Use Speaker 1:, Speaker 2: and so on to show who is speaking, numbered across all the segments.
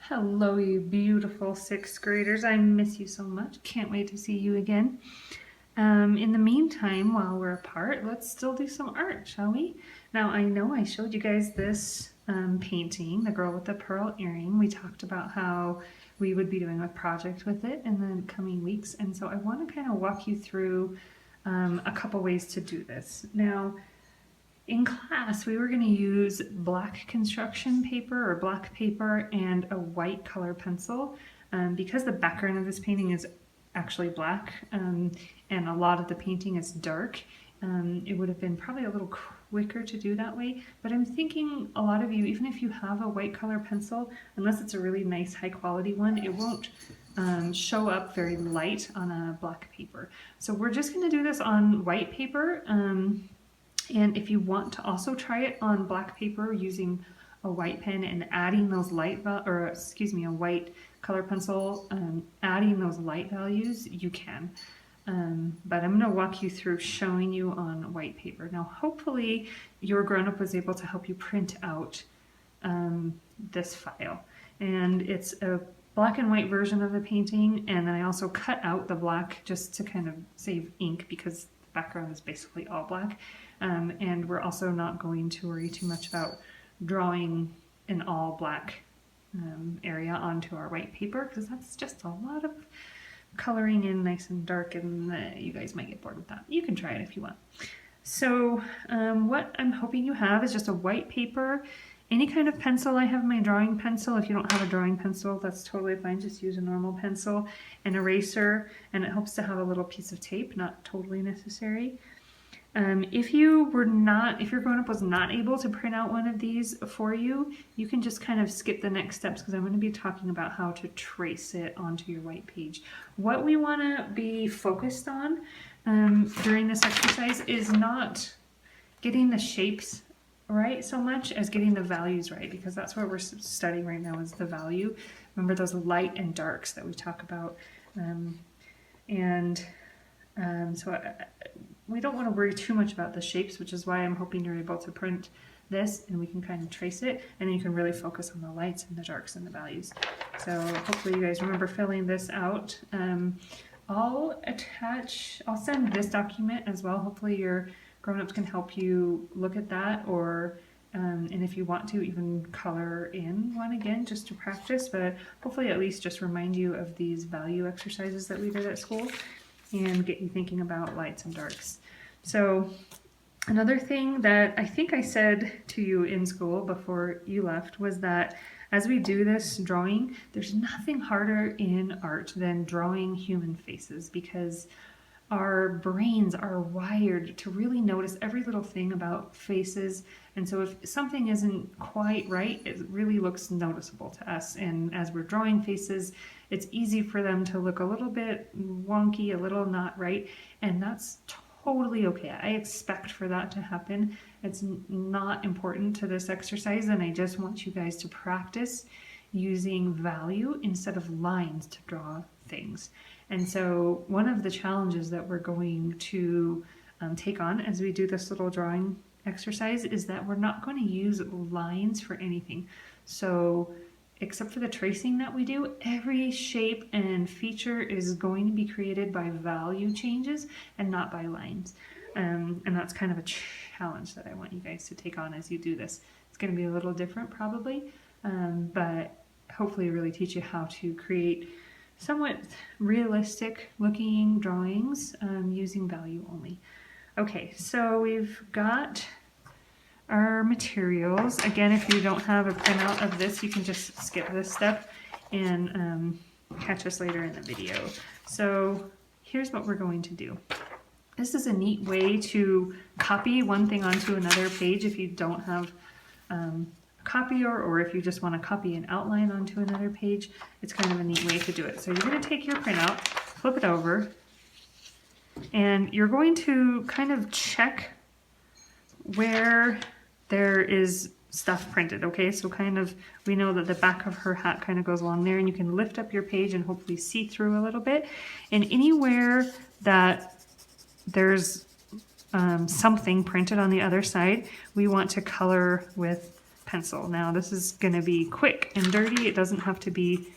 Speaker 1: Hello, you beautiful sixth graders. I miss you so much. Can't wait to see you again. In the meantime, while we're apart, let's still do some art, shall we? Now, I know I showed you guys this painting, The Girl with the Pearl Earring. We talked about how we would be doing a project with it in the coming weeks, and so I want to kind of walk you through a couple ways to do this. Now, in class, we were going to use black construction paper or black paper and a white color pencil. Because the background of this painting is actually black and a lot of the painting is dark, it would have been probably a little quicker to do that way. But I'm thinking a lot of you, even if you have a white color pencil, unless it's a really nice high quality one, it won't show up very light on a black paper. So we're just going to do this on white paper. And if you want to also try it on black paper using a white pen and adding those a white color pencil, adding those light values, you can. But I'm going to walk you through showing you on white paper. Now, hopefully your grown-up was able to help you print out this file. And it's a black and white version of the painting, and then I also cut out the black just to kind of save ink because the background is basically all black. And we're also not going to worry too much about drawing an all black area onto our white paper because that's just a lot of coloring in nice and dark, and you guys might get bored with that. You can try it if you want. So what I'm hoping you have is just a white paper, any kind of pencil. I have my drawing pencil. If you don't have a drawing pencil, that's totally fine. Just use a normal pencil, an eraser, and it helps to have a little piece of tape, not totally necessary. If your grown-up was not able to print out one of these for you, you can just kind of skip the next steps because I'm going to be talking about how to trace it onto your white page. What we want to be focused on during this exercise is not getting the shapes right so much as getting the values right, because that's what we're studying right now is the value. Remember those light and darks that we talk about. We don't want to worry too much about the shapes, which is why I'm hoping you're able to print this and we can kind of trace it, and then you can really focus on the lights and the darks and the values. So hopefully you guys remember filling this out. I'll send this document as well. Hopefully your grown-ups can help you look at that, or and if you want to even color in one again just to practice, but hopefully at least just remind you of these value exercises that we did at school and get you thinking about lights and darks. So another thing that I think I said to you in school before you left was that as we do this drawing, there's nothing harder in art than drawing human faces, because our brains are wired to really notice every little thing about faces. And so if something isn't quite right, it really looks noticeable to us. And as we're drawing faces, it's easy for them to look a little bit wonky, a little not right. And that's totally okay. I expect for that to happen. It's not important to this exercise. And I just want you guys to practice using value instead of lines to draw things. And so one of the challenges that we're going to take on as we do this little drawing exercise is that we're not going to use lines for anything. So except for the tracing that we do, every shape and feature is going to be created by value changes and not by lines. And that's kind of a challenge that I want you guys to take on as you do this. It's going to be a little different probably, but hopefully really teach you how to create somewhat realistic looking drawings using value only. Okay, so we've got our materials. Again, if you don't have a printout of this, you can just skip this step and catch us later in the video. So here's what we're going to do. This is a neat way to copy one thing onto another page if you don't have a copier, or if you just want to copy an outline onto another page. It's kind of a neat way to do it. So you're going to take your printout, flip it over, and you're going to kind of check where there is stuff printed. Okay, so kind of we know that the back of her hat kind of goes along there, and you can lift up your page and hopefully see through a little bit. And anywhere that there's something printed on the other side, we want to color with pencil. Now this is going to be quick and dirty. It doesn't have to be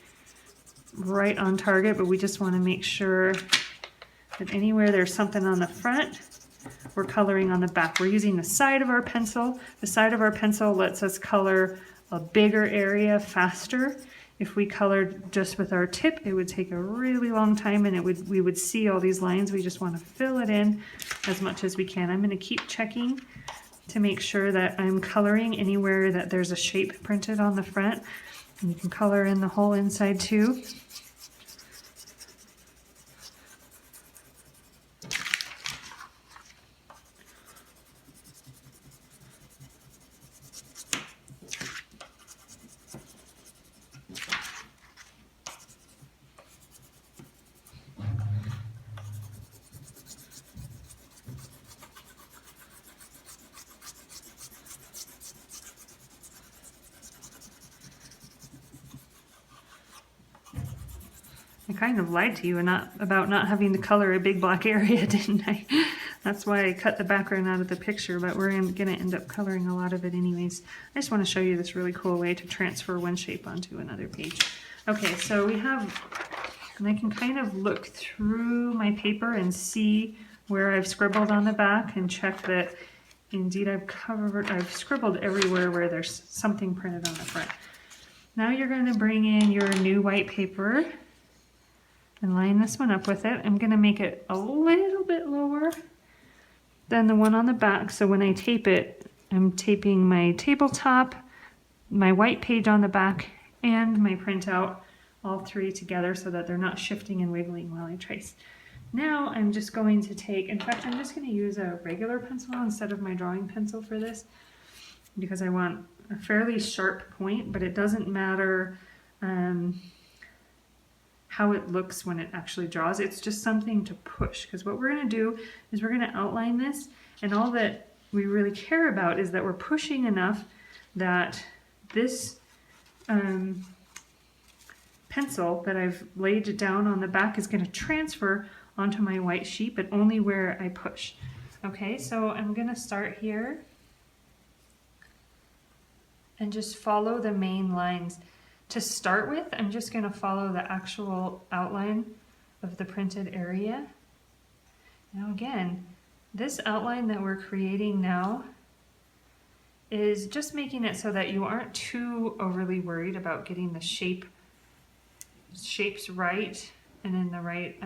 Speaker 1: right on target, but we just want to make sure that anywhere there's something on the front, we're coloring on the back. We're using the side of our pencil. The side of our pencil lets us color a bigger area faster. If we colored just with our tip, it would take a really long time and we would see all these lines. We just want to fill it in as much as we can. I'm going to keep checking to make sure that I'm coloring anywhere that there's a shape printed on the front. And you can color in the whole inside too. I kind of lied to you about not having to color a big black area, didn't I? That's why I cut the background out of the picture, but we're going to end up coloring a lot of it anyways. I just want to show you this really cool way to transfer one shape onto another page. Okay, so we have, and I can kind of look through my paper and see where I've scribbled on the back and check that indeed I've scribbled everywhere where there's something printed on the front. Now you're going to bring in your new white paper and line this one up with it. I'm going to make it a little bit lower than the one on the back, so when I tape it, I'm taping my tabletop, my white page on the back, and my printout, all three together so that they're not shifting and wiggling while I trace. Now I'm just going to take, in fact I'm just going to use a regular pencil instead of my drawing pencil for this, because I want a fairly sharp point, but it doesn't matter how it looks when it actually draws. It's just something to push, because what we're going to do is we're going to outline this, and all that we really care about is that we're pushing enough that this pencil that I've laid down on the back is going to transfer onto my white sheet, but only where I push. Okay, so I'm going to start here and just follow the main lines. To start with, I'm just going to follow the actual outline of the printed area. Now again, this outline that we're creating now is just making it so that you aren't too overly worried about getting the shapes right and in the right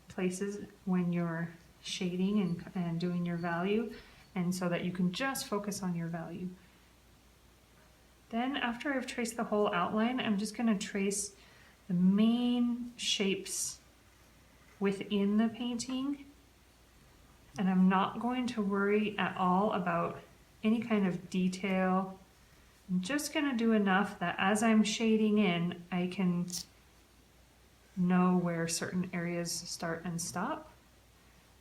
Speaker 1: places when you're shading and doing your value, and so that you can just focus on your value. Then after I've traced the whole outline, I'm just going to trace the main shapes within the painting, and I'm not going to worry at all about any kind of detail. I'm just going to do enough that as I'm shading in, I can know where certain areas start and stop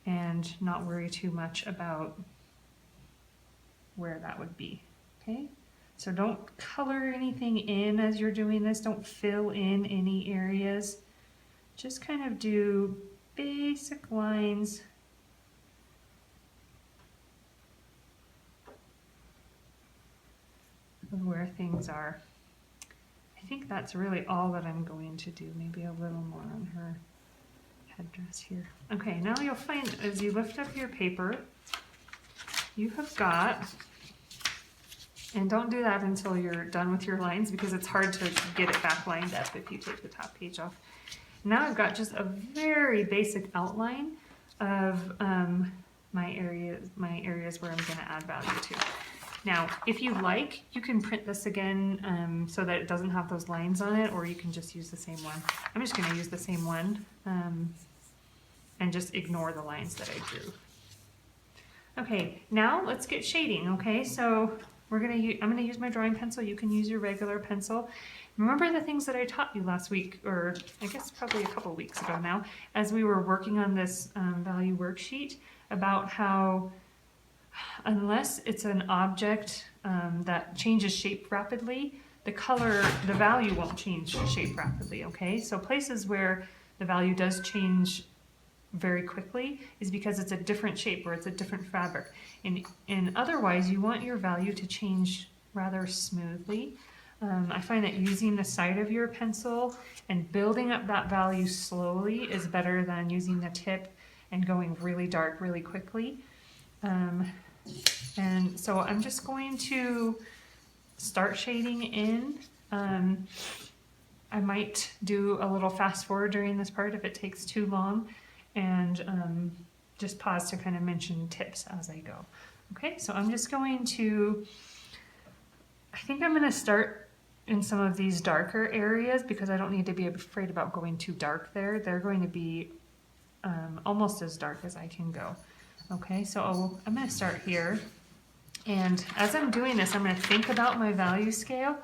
Speaker 1: and not worry too much about where that would be. Okay? So don't color anything in as you're doing this. Don't fill in any areas. Just kind of do basic lines of where things are. I think that's really all that I'm going to do. Maybe a little more on her headdress here. Okay, now you'll find as you lift up your paper, you have got, and don't do that until you're done with your lines, because it's hard to get it back lined up if you take the top page off. Now I've got just a very basic outline of my areas where I'm going to add value to. Now, if you like, you can print this again so that it doesn't have those lines on it, or you can just use the same one. I'm just going to use the same one and just ignore the lines that I drew. Okay, now let's get shading. Okay, so I'm going to use my drawing pencil. You can use your regular pencil. Remember the things that I taught you last week, or I guess probably a couple weeks ago now, as we were working on this value worksheet, about how unless it's an object that changes shape rapidly, the value won't change shape rapidly, okay? So places where the value does change very quickly is because it's a different shape or it's a different fabric. And otherwise, you want your value to change rather smoothly. I find that using the side of your pencil and building up that value slowly is better than using the tip and going really dark really quickly. And so I'm just going to start shading in. I might do a little fast forward during this part if it takes too long, and just pause to kind of mention tips as I go. Okay, so I'm just going to, I think I'm going to start in some of these darker areas because I don't need to be afraid about going too dark there. They're going to be almost as dark as I can go. Okay, so I'm going to start here. And as I'm doing this, I'm going to think about my value scale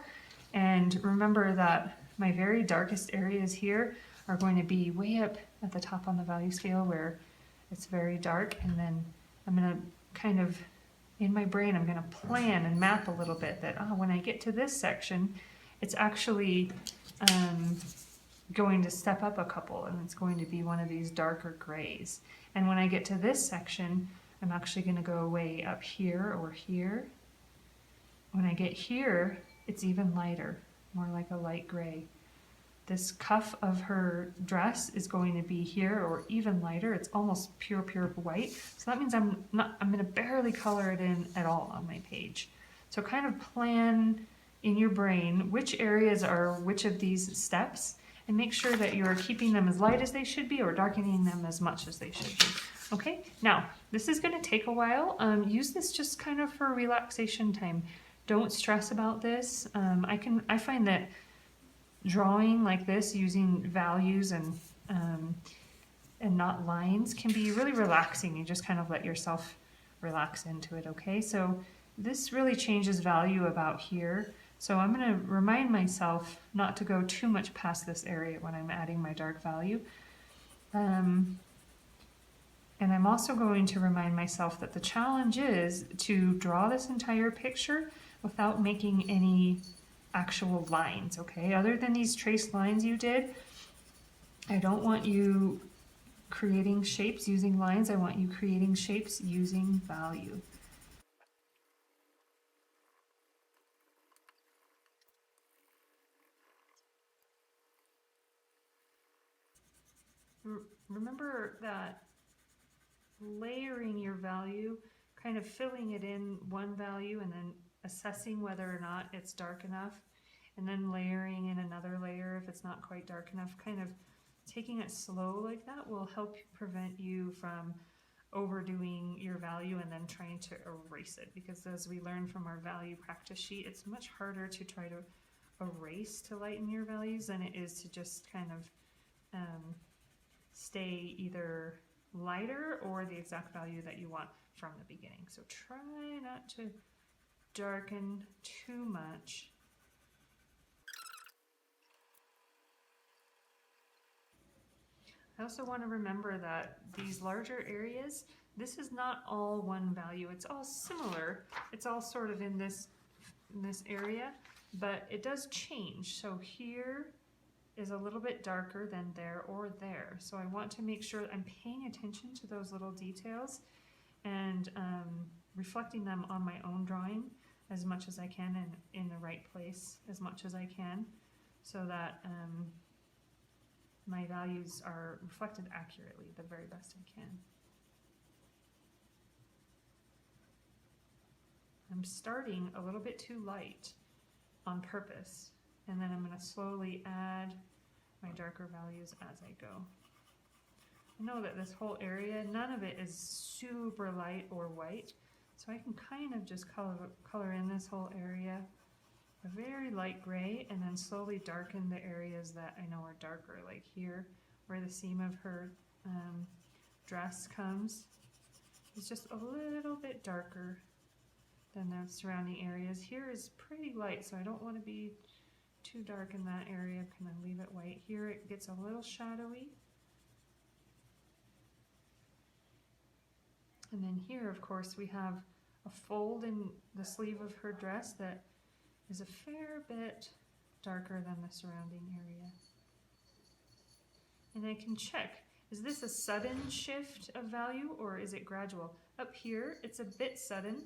Speaker 1: and remember that my very darkest areas here are going to be way up at the top on the value scale where it's very dark. And then I'm going to kind of, in my brain, I'm going to plan and map a little bit that, oh, when I get to this section, it's actually going to step up a couple and it's going to be one of these darker grays. And when I get to this section, I'm actually going to go way up here or here. When I get here, it's even lighter, more like a light gray. This cuff of her dress is going to be here or even lighter. It's almost pure white. So that means I'm going to barely color it in at all on my page. So kind of plan in your brain which areas are which of these steps and make sure that you're keeping them as light as they should be or darkening them as much as they should be. Okay, now this is going to take a while. Use this just kind of for relaxation time. Don't stress about this. I find that drawing like this using values and not lines can be really relaxing. You just kind of let yourself relax into it. Okay, so this really changes value about here. So I'm going to remind myself not to go too much past this area when I'm adding my dark value. And I'm also going to remind myself that the challenge is to draw this entire picture without making any actual lines, okay? Other than these traced lines you did, I don't want you creating shapes using lines. I want you creating shapes using value. Remember that layering your value, kind of filling it in one value and then assessing whether or not it's dark enough, and then layering in another layer if it's not quite dark enough. Kind of taking it slow like that will help prevent you from overdoing your value and then trying to erase it, because as we learned from our value practice sheet, it's much harder to try to erase to lighten your values than it is to just kind of stay either lighter or the exact value that you want from the beginning. So try not to darken too much. I also want to remember that these larger areas, this is not all one value. It's all similar. It's all sort of in this area, but it does change. So here is a little bit darker than there or there. So I want to make sure I'm paying attention to those little details and reflecting them on my own drawing as much as I can and in the right place as much as I can, so that my values are reflected accurately the very best I can. I'm starting a little bit too light on purpose, and then I'm going to slowly add my darker values as I go. I know that this whole area, none of it is super light or white, so I can kind of just color in this whole area a very light gray and then slowly darken the areas that I know are darker, like here where the seam of her dress comes. It's just a little bit darker than the surrounding areas. Here is pretty light, so I don't want to be too dark in that area. Kind of leave it white. Here it gets a little shadowy. And then here, of course, we have a fold in the sleeve of her dress that is a fair bit darker than the surrounding area. And I can check. Is this a sudden shift of value or is it gradual? Up here, it's a bit sudden.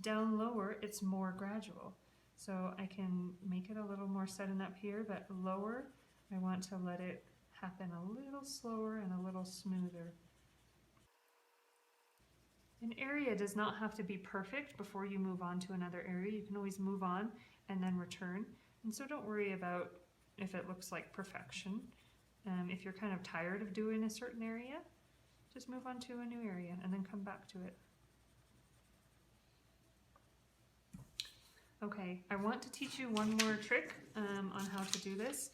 Speaker 1: Down lower, it's more gradual. So I can make it a little more sudden up here, but lower, I want to let it happen a little slower and a little smoother. An area does not have to be perfect before you move on to another area. You can always move on and then return. And so don't worry about if it looks like perfection. If you're kind of tired of doing a certain area, just move on to a new area and then come back to it. Okay, I want to teach you one more trick on how to do this.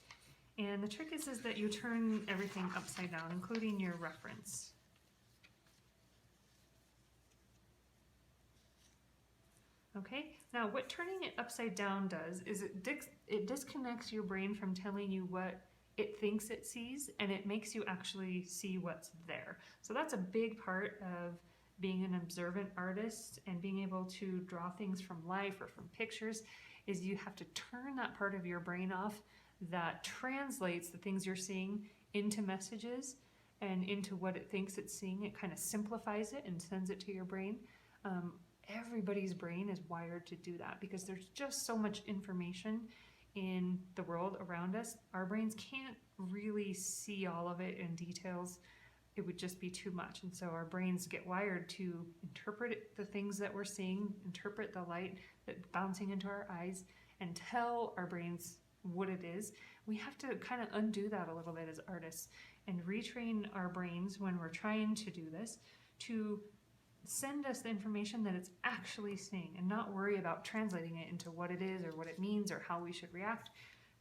Speaker 1: And the trick is that you turn everything upside down, including your reference. Okay, now what turning it upside down does is it disconnects your brain from telling you what it thinks it sees, and it makes you actually see what's there. So that's a big part of being an observant artist and being able to draw things from life or from pictures, is you have to turn that part of your brain off that translates the things you're seeing into messages and into what it thinks it's seeing. It kind of simplifies it and sends it to your brain. Everybody's brain is wired to do that because there's just so much information in the world around us. Our brains can't really see all of it in details. It would just be too much. And so our brains get wired to interpret the things that we're seeing, interpret the light that's bouncing into our eyes, and tell our brains what it is. We have to kind of undo that a little bit as artists and retrain our brains when we're trying to do this to send us the information that it's actually seeing and not worry about translating it into what it is or what it means or how we should react.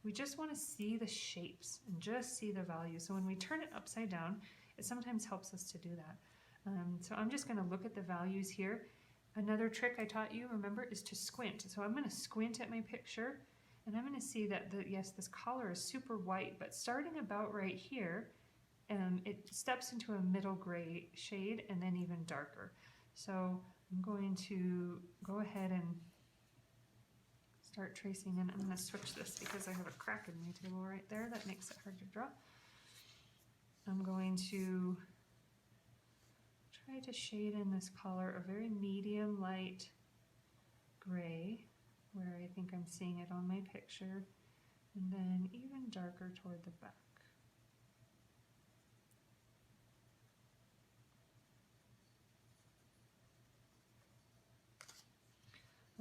Speaker 1: We just want to see the shapes and just see the values. So when we turn it upside down, it sometimes helps us to do that. So I'm just going to look at the values here. Another trick I taught you, remember, is to squint. So I'm going to squint at my picture and I'm going to see that, yes, this collar is super white, but starting about right here, it steps into a middle gray shade and then even darker. So I'm going to go ahead and start tracing, and I'm going to switch this because I have a crack in my table right there that makes it hard to draw. I'm going to try to shade in this color a very medium light gray where I think I'm seeing it on my picture, and then even darker toward the back.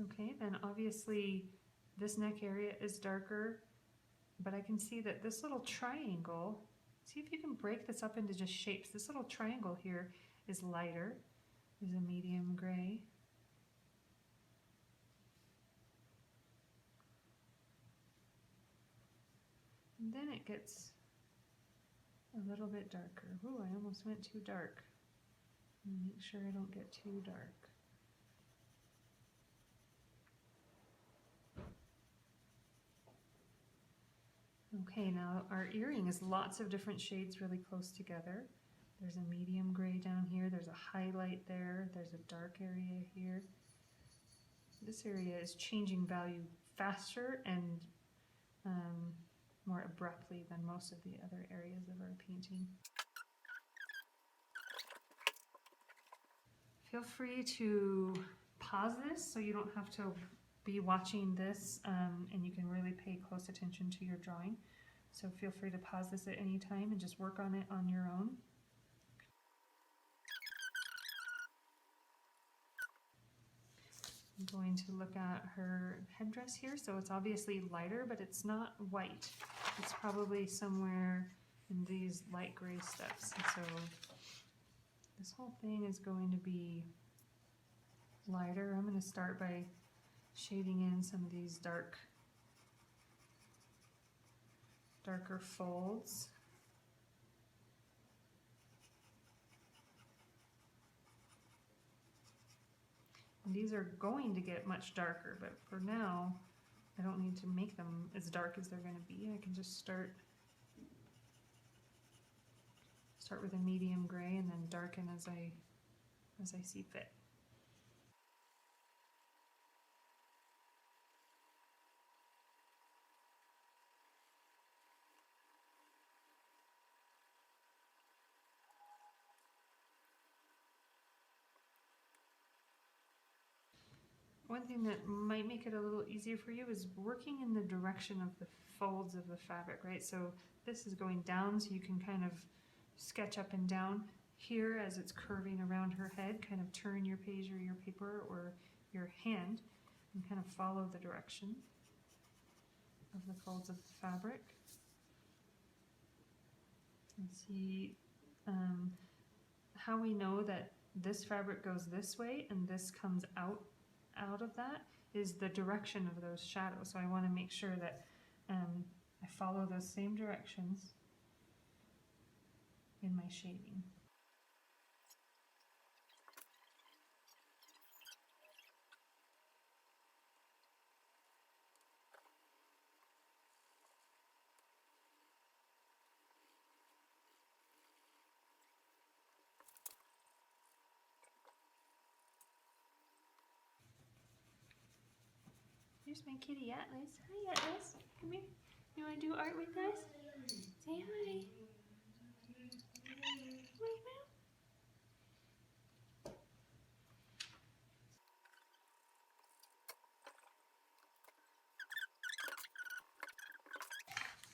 Speaker 1: Okay, then obviously this neck area is darker, but I can see that this little triangle, see if you can break this up into just shapes. This little triangle here is lighter, is a medium gray. And then it gets a little bit darker. Ooh, I almost went too dark. Make sure I don't get too dark. Okay, now our earring is lots of different shades really close together. There's a medium gray down here, there's a highlight there, there's a dark area here. This area is changing value faster and more abruptly than most of the other areas of our painting. Feel free to pause this so you don't have to be watching this and you can really pay close attention to your drawing. So feel free to pause this at any time and just work on it on your own. I'm going to look at her headdress here. So it's obviously lighter, but it's not white. It's probably somewhere in these light gray steps. And so this whole thing is going to be lighter. I'm going to start by shading in some of these darker folds. And these are going to get much darker, but for now, I don't need to make them as dark as they're going to be. I can just start with a medium gray and then darken as I see fit. one thing that might make it a little easier for you is working in the direction of the folds of the fabric, right? So this is going down, so you can kind of sketch up and down. Here, as it's curving around her head, kind of turn your page or your paper or your hand and kind of follow the direction of the folds of the fabric. And see how we know that this fabric goes this way and this comes out of that is the direction of those shadows. So I want to make sure that I follow those same directions in my shading. Here's my kitty Atlas. Hi Atlas, come here. You want to do art with us? Say hi. Wait,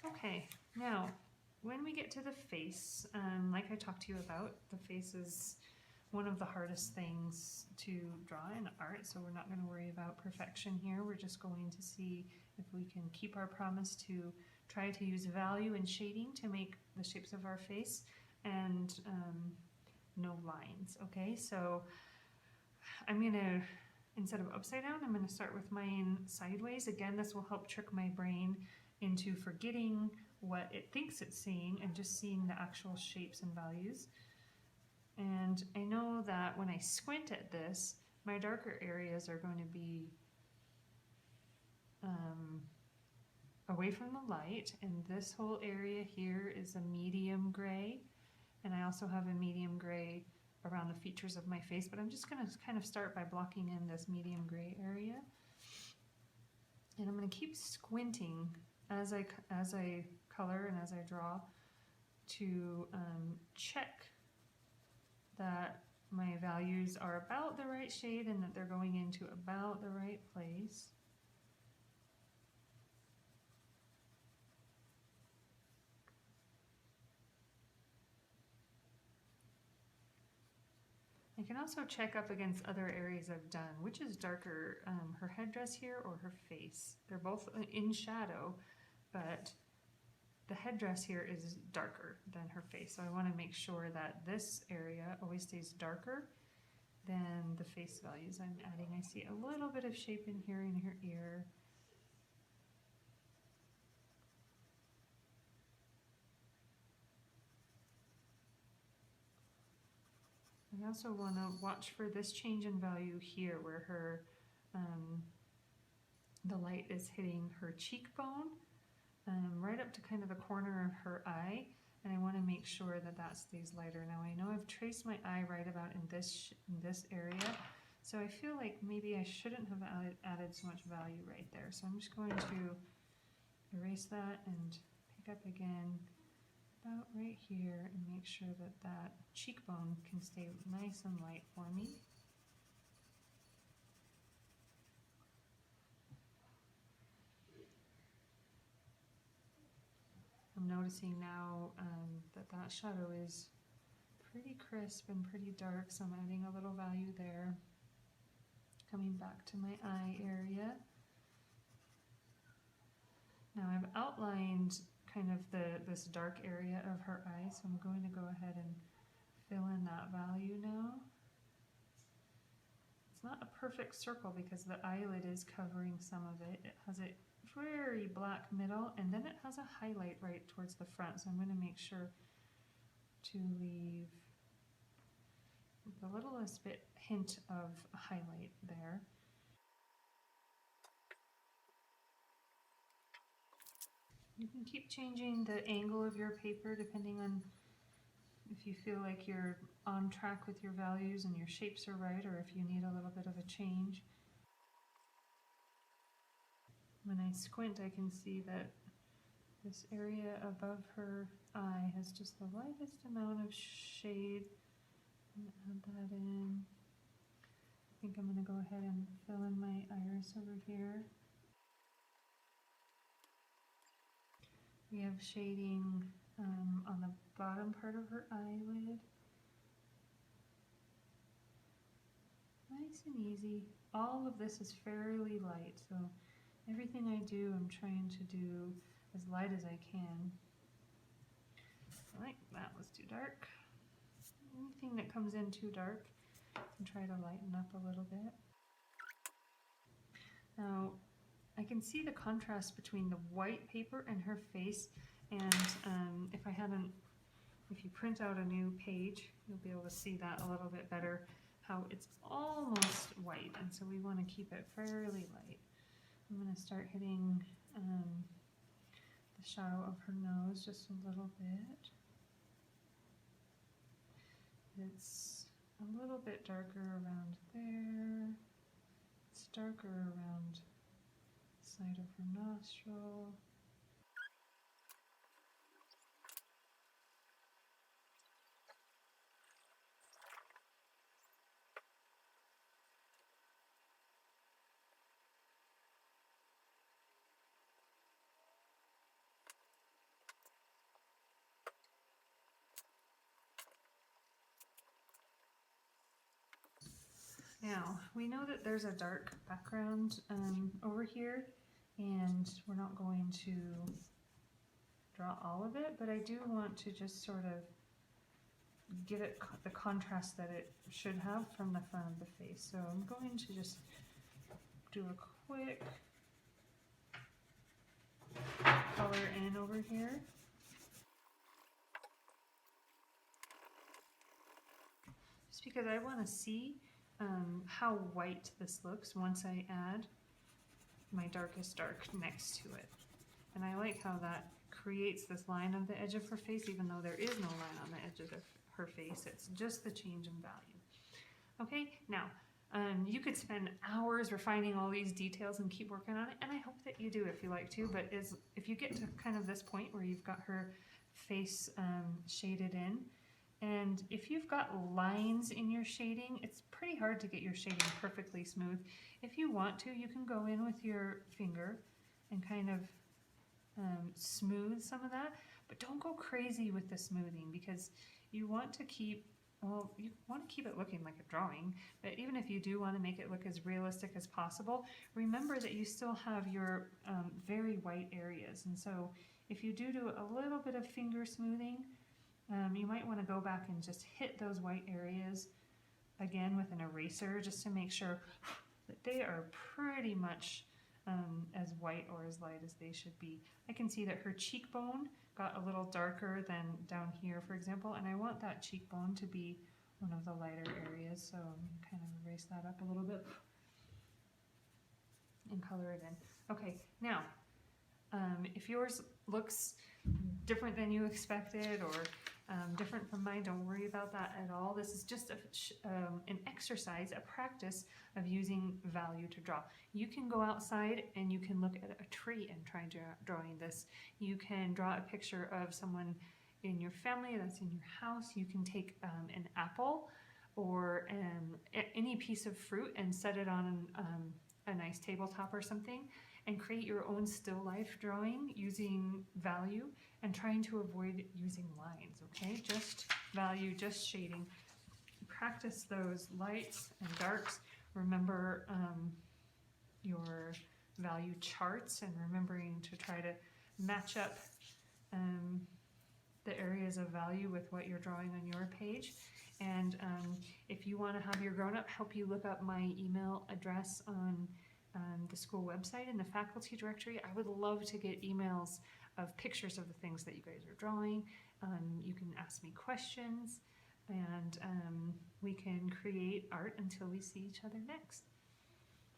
Speaker 1: okay, now when we get to the face, like I talked to you about, the face is one of the hardest things to draw in art, so we're not going to worry about perfection here. We're just going to see if we can keep our promise to try to use value and shading to make the shapes of our face and no lines. Okay, so I'm going to, instead of upside down, I'm going to start with mine sideways. Again, this will help trick my brain into forgetting what it thinks it's seeing and just seeing the actual shapes and values. And I know that when I squint at this, my darker areas are going to be away from the light, and this whole area here is a medium gray, and I also have a medium gray around the features of my face, but I'm just going to kind of start by blocking in this medium gray area. And I'm going to keep squinting as I color and as I draw to check that my values are about the right shade and that they're going into about the right place. I can also check up against other areas I've done, which is darker, her headdress here or her face. They're both in shadow, but the headdress here is darker than her face. So I want to make sure that this area always stays darker than the face values I'm adding. I see a little bit of shape in here in her ear. I also want to watch for this change in value here where her the light is hitting her cheekbone right up to kind of the corner of her eye, and I want to make sure that that stays lighter. Now I know I've traced my eye right about in this area, so I feel like maybe I shouldn't have added so much value right there. So I'm just going to erase that and pick up again about right here and make sure that that cheekbone can stay nice and light for me. I'm noticing now that shadow is pretty crisp and pretty dark, so I'm adding a little value there. Coming back to my eye area. Now I've outlined kind of this dark area of her eye, so I'm going to go ahead and fill in that value now. It's not a perfect circle because the eyelid is covering some of it. It has a very black middle, and then it has a highlight right towards the front, so I'm going to make sure to leave the littlest bit hint of a highlight there. You can keep changing the angle of your paper depending on if you feel like you're on track with your values and your shapes are right, or if you need a little bit of a change. When I squint, I can see that this area above her eye has just the lightest amount of shade. I'm going to add that in. think I'm going to go ahead and fill in my iris over here. We have shading on the bottom part of her eyelid. Nice and easy. All of this is fairly light, so everything I do, I'm trying to do as light as I can. Right, that was too dark. Anything that comes in too dark, I can try to lighten up a little bit. Now, I can see the contrast between the white paper and her face, and if you print out a new page, you'll be able to see that a little bit better, how it's almost white, and so we want to keep it fairly light. I'm going to start hitting the shadow of her nose just a little bit. It's a little bit darker around there. It's darker around the side of her nostril. Now, we know that there's a dark background over here, and we're not going to draw all of it, but I do want to just sort of give it the contrast that it should have from the front of the face. So I'm going to just do a quick color in over here. Just because I want to see how white this looks once I add my darkest dark next to it. And I like how that creates this line on the edge of her face, even though there is no line on the edge of her face. It's just the change in value. Okay, now you could spend hours refining all these details and keep working on it, and I hope that you do if you like to, but if you get to kind of this point where you've got her face shaded in, and if you've got lines in your shading, it's pretty hard to get your shading perfectly smooth. If you want to, you can go in with your finger and kind of smooth some of that, but don't go crazy with the smoothing, because you want to keep, well, you want to keep it looking like a drawing, but even if you do want to make it look as realistic as possible, remember that you still have your very white areas. And so if you do a little bit of finger smoothing, you might want to go back and just hit those white areas again with an eraser, just to make sure that they are pretty much as white or as light as they should be. I can see that her cheekbone got a little darker than down here, for example, and I want that cheekbone to be one of the lighter areas, so I'm going to kind of erase that up a little bit and color it in. Okay, now, if yours looks different than you expected, or different from mine, don't worry about that at all. This is just an exercise, a practice of using value to draw. You can go outside and you can look at a tree and try drawing this. You can draw a picture of someone in your family that's in your house. You can take an apple or any piece of fruit and set it on a nice tabletop or something, and create your own still life drawing using value and trying to avoid using lines, okay? Just value, just shading. Practice those lights and darks. Remember your value charts, and remembering to try to match up the areas of value with what you're drawing on your page. And if you want to have your grown-up help you look up my email address on the school website in the faculty directory, I would love to get emails of pictures of the things that you guys are drawing. You can ask me questions, and we can create art until we see each other next.